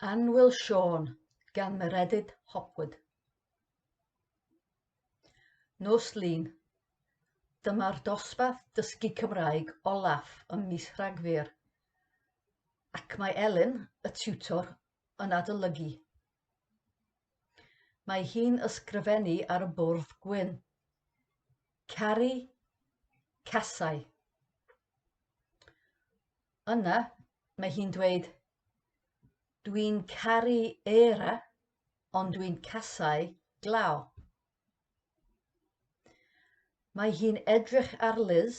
Annwyl Siôn gan Mererid Hopwood. Nos Lun. Dyma'r dosbarth dysgu Cymraeg olaf ym mis Rhagfyr, ac mae Elen, y tiwtor, yn adolygu. Mae hi'n ysgrifennu ar y bwrdd gwyn. Caru, casau. Yna, mae hi'n dweud, dwi'n caru era, ond dwi'n casau glaw. Mae hi'n edrych ar Liz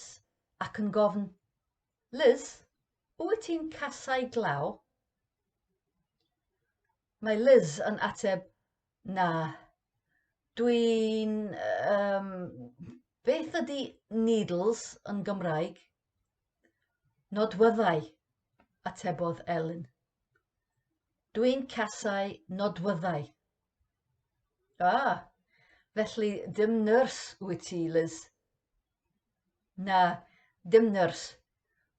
ac yn gofyn, Liz, wyt ti'n casau glaw? Mae Liz yn ateb, na, dwi'n... beth ydy needles yn Gymraeg? Nodwyddau, atebodd Elen. Dwi'n casau nodwyddau. Felly dim nyrs wyt ti, Liz? Na, dim nyrs.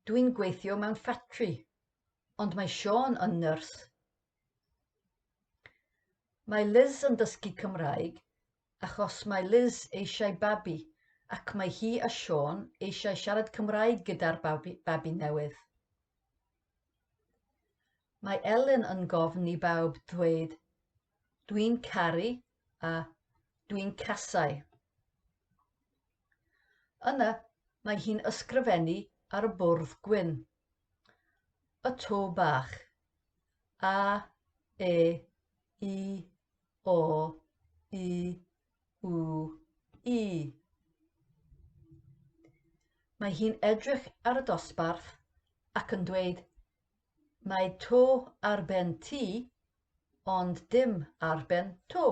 Dwi'n gweithio mewn ffatri, ond mae Siôn yn nyrs. Mae Liz yn dysgu Cymraeg achos mae Liz eisiau babi ac mae hi a Siôn eisiau siarad Cymraeg gyda'r babi newydd. Mae Elen yn gofyn i bawb ddweud, dwi'n caru a dwi'n casau. Yna mae hi'n ysgrifennu ar y bwrdd gwyn. Y to bach. A, E, I, O, I, W, I. Mae hi'n edrych ar y dosbarth ac yn dweud, mae to ar ben T, ond dim ar ben to.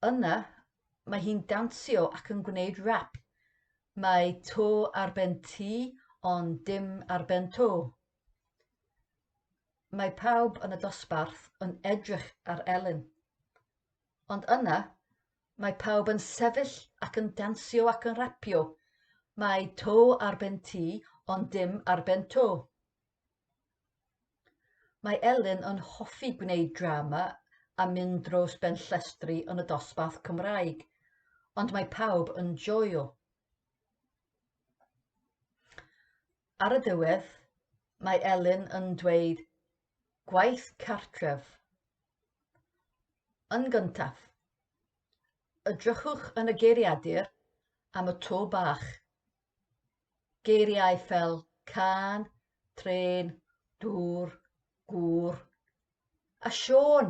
Yna, mae hi'n dansio ac yn gwneud rap. Mae to ar ben T, ond dim ar ben to. Mae pawb yn y dosbarth yn edrych ar Elen. Ond yna, mae pawb yn sefyll ac yn dansio ac yn rapio. Mae to ar ben T, ond dim ar ben to. Mae Elen yn hoffi gwneud drama a mynd dros ben llestri yn y dosbarth Cymraeg, ond mae pawb yn joio. Ar y diwedd, mae Elen yn dweud, gwaith cartref. Yn gyntaf, edrychwch yn y geiriadur am y to bach. Geiriau fel cân, tren, dŵr, gŵr. A Siôn,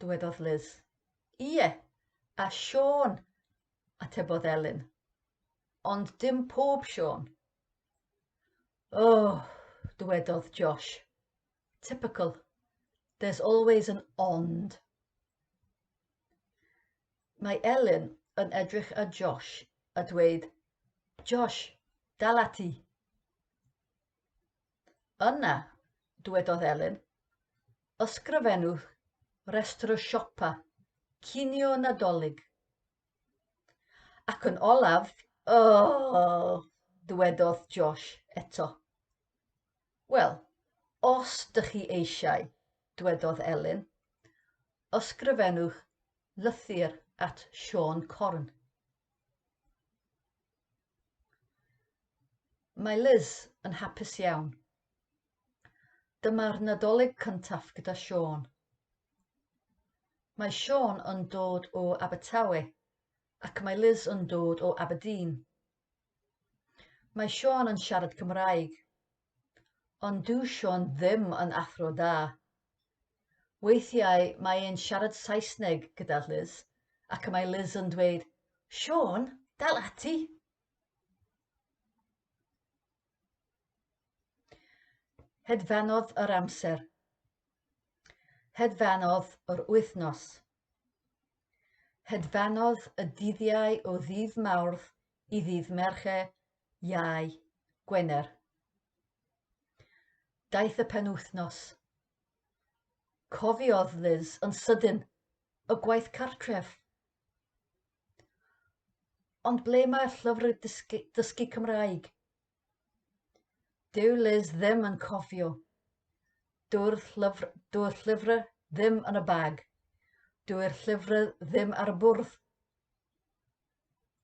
dywedodd Liz. Ie, a Siôn, atebodd Elen. Ond dim pob Siôn. Dywedodd Josh. Typical. There's always an ond. Mae Elen yn edrych ar Josh a dweud, Josh, dal ati. Yna, dywedodd Elen, ysgrifennwch restr o siopa, cinio Nadolig. Ac yn olaf, dywedodd Josh eto. Wel, os dych chi eisiau, dywedodd Elen, ysgrifennwch lythyr at Siôn Corn. Mae Liz yn hapus iawn. Dyma'r Nadolig cyntaf gyda Siôn. Mae Siôn yn dod o Abertawe ac mae Liz yn dod o Aberdeen. Mae Siôn yn siarad Cymraeg, ond dyw Siôn ddim yn athro da. Weithiau mae e'n siarad Saesneg gyda Liz ac mae Liz yn dweud, Siôn, dal ati. Hedfanodd yr amser. Hedfanodd yr wythnos. Hedfanodd y dyddiau o ddydd Mawrth i ddydd Mercher, Iau, Gwener. Daeth y penwythnos. Cofiodd Liz yn sydyn y gwaith cartref. Ond ble mae'r llyfr dysgu Cymraeg? Dyw Liz ddim yn cofio. Dyw'r llyfrau ddim yn y bag. Dyw'r llyfrau ddim ar y bwrdd.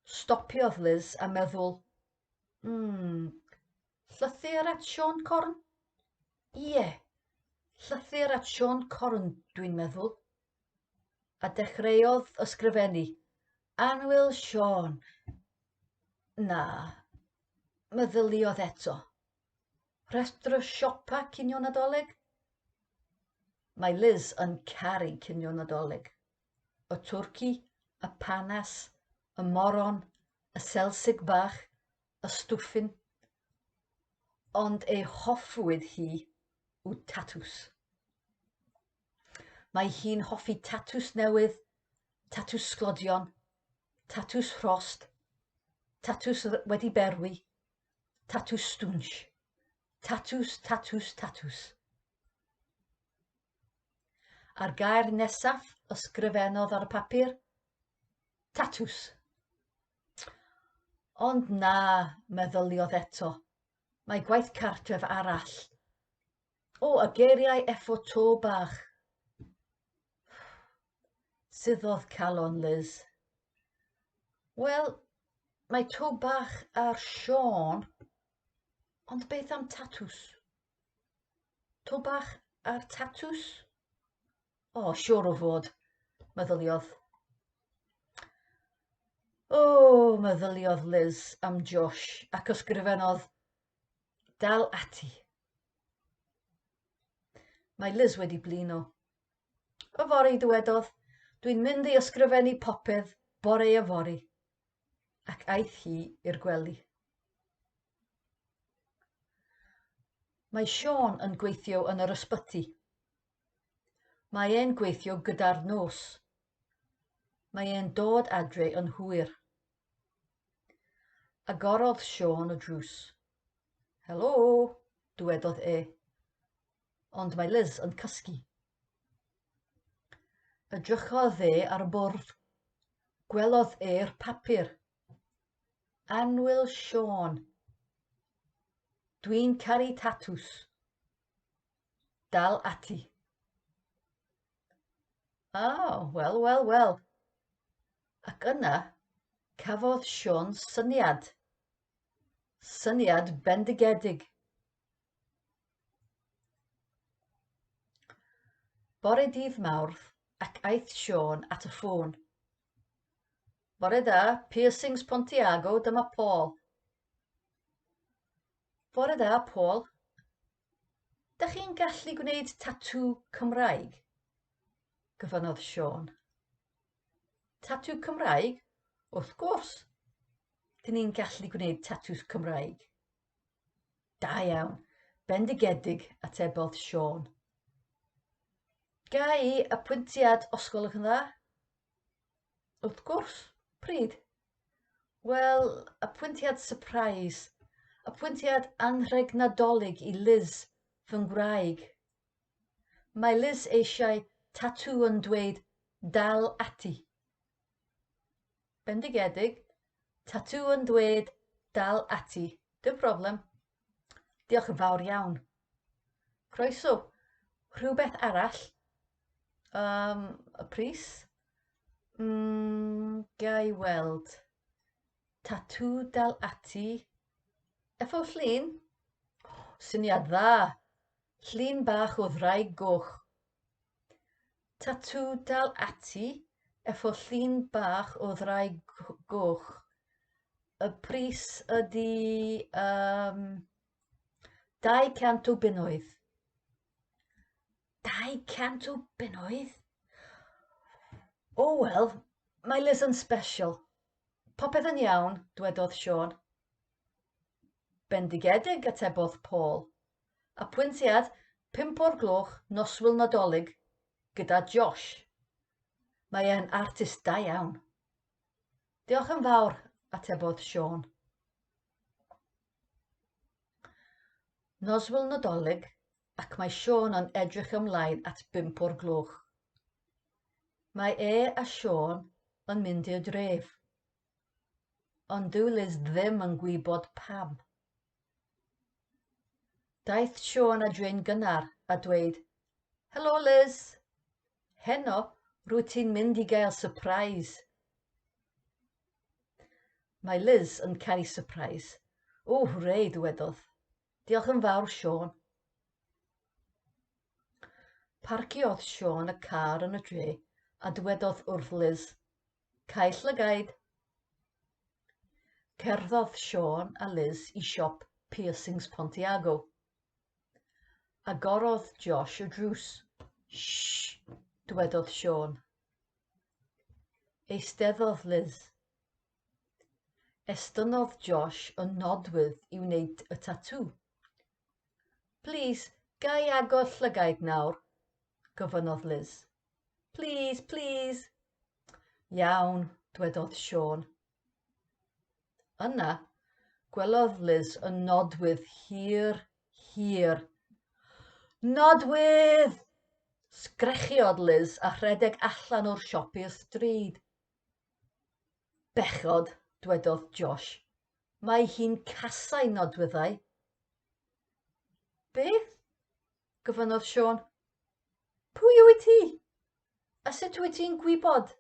Stopiodd Liz a meddwl, llythyr at Siôn Corn? Ie, llythyr at Siôn Corn, dwi'n meddwl. A dechreuodd ysgrifennu, Annwyl Siôn. Na, meddyliodd eto. Restr y siopa cinio Nadolig? Mae Liz yn caru cinio Nadolig. Y twrci, y panas, y moron, y selsig bach, y stwffin. Ond ei hoffwyd hi yw tatws. Mae hi'n hoffi tatws newydd, tatws sglodion, tatws rhost, tatws wedi berwi, tatws stwnsh, tatws, tatws, tatws. A'r gair nesaf ysgrifennodd ar y papur, tatws. Ond na, meddyliodd eto, mae gwaith cartref arall. O, y geiriau effo to bach. Suddodd calon Liz. Wel, mae to bach ar Siôn, ond beth am tatws? To bach ar tatws? O, siwr o fod, meddyliodd. O, meddyliodd Liz am Josh ac ysgrifennodd, dal ati. Mae Liz wedi blino. Y fori dywedodd, dwi'n mynd i ysgrifennu popeth bore y fori, ac aeth hi i'r gwely. Mae Siôn yn gweithio yn yr ysbyty. Mae e'n gweithio gyda'r nos. Mae e'n dod adre yn hwyr. Agorodd Siôn y drws. Helo, dywedodd e. Ond mae Liz yn cysgu. Edrychodd e ar y bwrdd. Gwelodd e'r papur. Annwyl Siôn. Dwi'n caru tatws. Dal ati. Wel. Ac yna cafodd Siôn syniad. Syniad bendigedig. Bore dydd Mawrth ac aeth Siôn at y ffôn. Bore da, Piercings Pontiago, dyma Paul. Bore da, Paul. Dach chi'n gallu gwneud tatŵ Cymraeg? Gyfynnodd Siôn. Tatŵ Cymraeg? Wrth gwrs. Dyn ni'n gallu gwneud tatws Cymraeg. Da iawn, bendigedig, atebodd Siôn. Ga i apwyntiad os gwelwch yn dda? Wrth gwrs, pryd? Wel, apwyntiad surprise. Apwyntiad anrheg Nadolig i Liz, fy ngwraig. Mae Liz eisiau tatŵ yn dweud dal ati. Bendigedig, tatŵ yn dweud dal ati. Dim problem. Diolch yn fawr iawn. Croeso. Rhywbeth arall? Y pris? Ga i weld. Tatŵ dal ati. Effo llun? Syniad dda. Llun bach o ddraig goch. Tatŵ dal ati. Effo llun bach o ddraig goch. Y pris ydy 200 o bunnoedd. 200 o bunnoedd? O wel, mae Liz yn special. Popeth yn iawn, dwedodd Siôn. Bendigedig, atebodd Paul. Apwyntiad 5 o'r gloch noswyl Nadolig gyda Josh. Mae e'n artist da iawn. Diolch yn fawr, atebodd Siôn. Noswyl Nadolig ac mae Siôn yn edrych ymlaen at 5 o'r gloch. Mae e a Siôn yn mynd i'r dref. Ond dyw Liz ddim yn gwybod pam. Daeth Siôn a dre'n gynnar a dweud, "Helo Liz, heno rwy ti'n mynd i gael surprise." Mae Liz yn cael surprise. "O, hwrê," dywedodd. "Diolch yn fawr, Siôn." Parciodd Siôn y car yn y dre a dywedodd wrth Liz, "Caill lygaid." Cerddodd Siôn a Liz i siop piercings Pontiago. Agorodd Josh y drws. "Shh," dywedodd Siôn. Eisteddodd Liz. Estynnodd Josh yn nodwydd i wneud y tatŵ. "Please, ga i agor llygaid nawr?" gofynnodd Liz. "Please, please." "Iawn," dywedodd Siôn. Yna, gwelodd Liz yn nodwydd hir, hir. "Nodwydd!" sgrechiodd Liz a rhedeg allan o'r siop i'r stryd. "Bechod," dywedodd Josh. "Mae hi'n casau nodwyddau." "Beth?" gofynnodd Siôn. "Pwy wyt ti? A sut wyt ti'n gwybod?"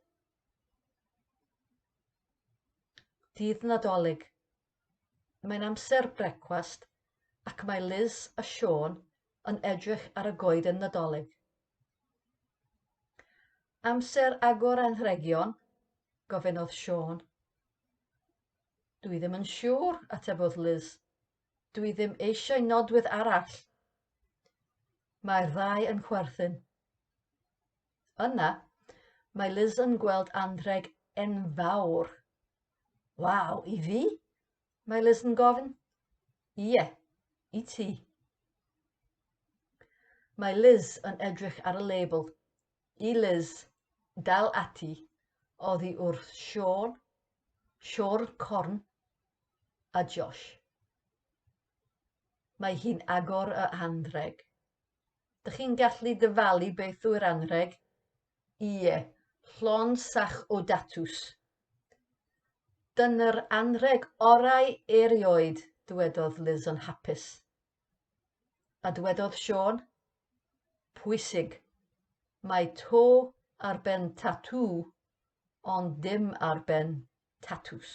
Dydd Nadolig. Mae'n amser brecwast ac mae Liz a Siôn yn edrych ar y goeden Nadolig. "Amser agor anrhegion?" gofynnodd Siôn. "Dwi ddim yn siŵr," atebodd Liz. "Dwi ddim eisiau nodwydd arall." Mae'r ddau yn chwerthin. Yna, mae Liz yn gweld anrheg enfawr. "Waw, i fi?" mae Liz yn gofyn. "Ie, i ti." Mae Liz yn edrych ar y label. I Liz, dal ati, oddi wrth Siôn, Siôr Corn a Josh. Mae hi'n agor y anrheg. Dych chi'n gallu dyfalu beth yw'r anrheg? Ie, llon sach o datws. "Dyna'r anrheg orau erioed," dywedodd Liz yn hapus. A dywedodd Siôn, "Pwysig, mae to ar ben tatŵ, ond dim ar ben tatws."